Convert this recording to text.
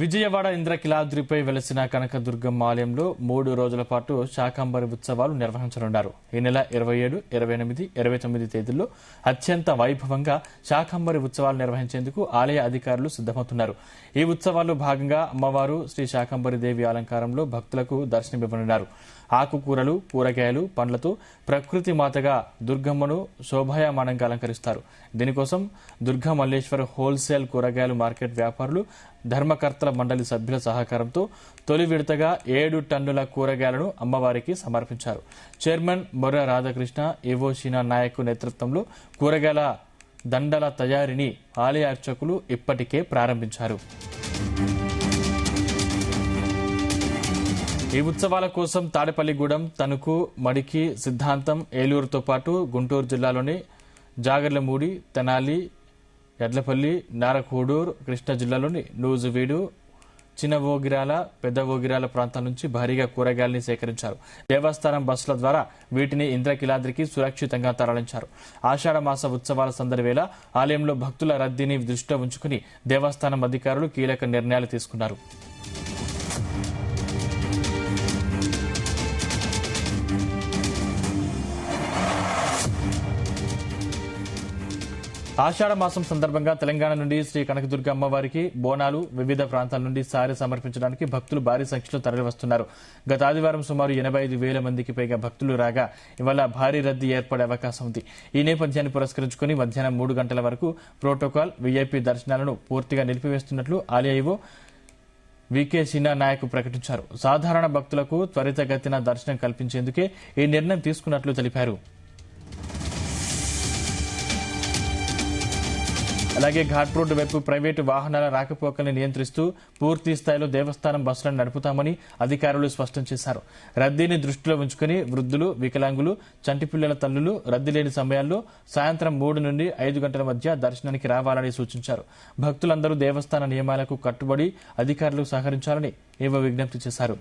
విజయవాడ ఇంద్రకిలాద్రిపై వెలసిన కనకదుర్గమ్మ ఆలయంలో 3 రోజుల పాటు శాకంబరి ఉత్సవాలు నిర్వహించనున్నారు. ఈ నెల 27, 28, 29 తేదీల్లో అత్యంత వైభవంగా శాకంబరి ఉత్సవాలు నిర్వహించేందుకు ఆలయ అధికారులు సిద్దమవుతున్నారు. ఈ ఉత్సవాల్లో భాగంగా అమ్మవారు శ్రీ శాకంబరి దేవి అలంకారంలో భక్తులకు దర్శనమివ్వనున్నారు. ఆకుకూరలు, కూరగాయలు, పండ్లతో ప్రకృతి మాతగా దుర్గమ్మను శోభాయమానంగా అలంకరిస్తారు. దీనికోసం దుర్గా మల్లేశ్వర హోల్సేల్ కూరగాయల మార్కెట్ వ్యాపారులు, ధర్మకర్తల మండలి సభ్యుల సహకారంతో తొలి విడతగా 7 టన్నుల కూరగాయలను అమ్మవారికి సమర్పించారు. చైర్మన్ మొర్ర రాధాకృష్ణ, ఏవో షీనా నాయక్ నేతృత్వంలో కూరగాయల దండల తయారీని ఆలయ అర్చకులు ఇప్పటికే ప్రారంభించారు. ఈ ఉత్సవాల కోసం తాడేపల్లిగూడెం, తణుకు, మడికి, సిద్ధాంతం, ఏలూరుతో పాటు గుంటూరు జిల్లాలోని జాగర్లమూడి, తెనాలి, యడ్లపల్లి, నారకోడూరు, కృష్ణా జిల్లాలోని నూజువీడు, చిన్నవోగిరాల, పెద్దవోగిరాల ప్రాంతాల నుంచి భారీగా కూరగాయల్ని సేకరించారు. దేవస్థానం బస్సుల ద్వారా వీటిని ఇంద్రకిలాద్రికి సురక్షితంగా తరలించారు. ఆషాఢ మాస ఉత్సవాల సందడి వేళ ఆలయంలో భక్తుల రద్దీని దృష్టిలో ఉంచుకుని దేవస్థానం అధికారులు కీలక నిర్ణయాలు తీసుకున్నారు. ఆషాఢ మాసం సందర్భంగా తెలంగాణ నుండి శ్రీ కనకదుర్గ అమ్మవారికి బోనాలు, వివిధ ప్రాంతాల నుండి సారి సమర్పించడానికి భక్తులు భారీ సంఖ్యలో తరలివస్తున్నారు. గత ఆదివారం సుమారు 85,000 మందికి పైగా భక్తులు రాగా ఇవాళ భారీ రద్దీ ఏర్పడే అవకాశం ఉంది. ఈ నేపథ్యాన్ని పురస్కరించుకుని మధ్యాహ్నం 3 గంటల వరకు ప్రోటోకాల్, వీఐపీ దర్శనాలను పూర్తిగా నిలిపివేస్తున్నట్లు ఆలయ ఈవో వికే షీనా నాయక్ ప్రకటించారు. సాధారణ భక్తులకు త్వరితగతిన దర్శనం కల్పించేందుకే ఈ నిర్ణయం తీసుకున్నట్లు తెలిపారు. అలాగే ఘాట్ రోడ్డు వైపు ప్రైవేటు వాహనాల రాకపోకల్ని నియంత్రిస్తూ పూర్తి స్థాయిలో దేవస్థానం బస్సులను నడుపుతామని అధికారులు స్పష్టం చేశారు. రద్దీని దృష్టిలో ఉంచుకుని వృద్ధులు, వికలాంగులు, చంటిపిల్లల తల్లులు రద్దీ లేని సమయాల్లో సాయంత్రం 3 నుండి 5 గంటల మధ్య దర్శనానికి రావాలని సూచించారు. భక్తులందరూ దేవస్థాన నియమాలకు కట్టుబడి అధికారులు సహకరించాలని ఏవో విజ్ఞప్తి చేశారు.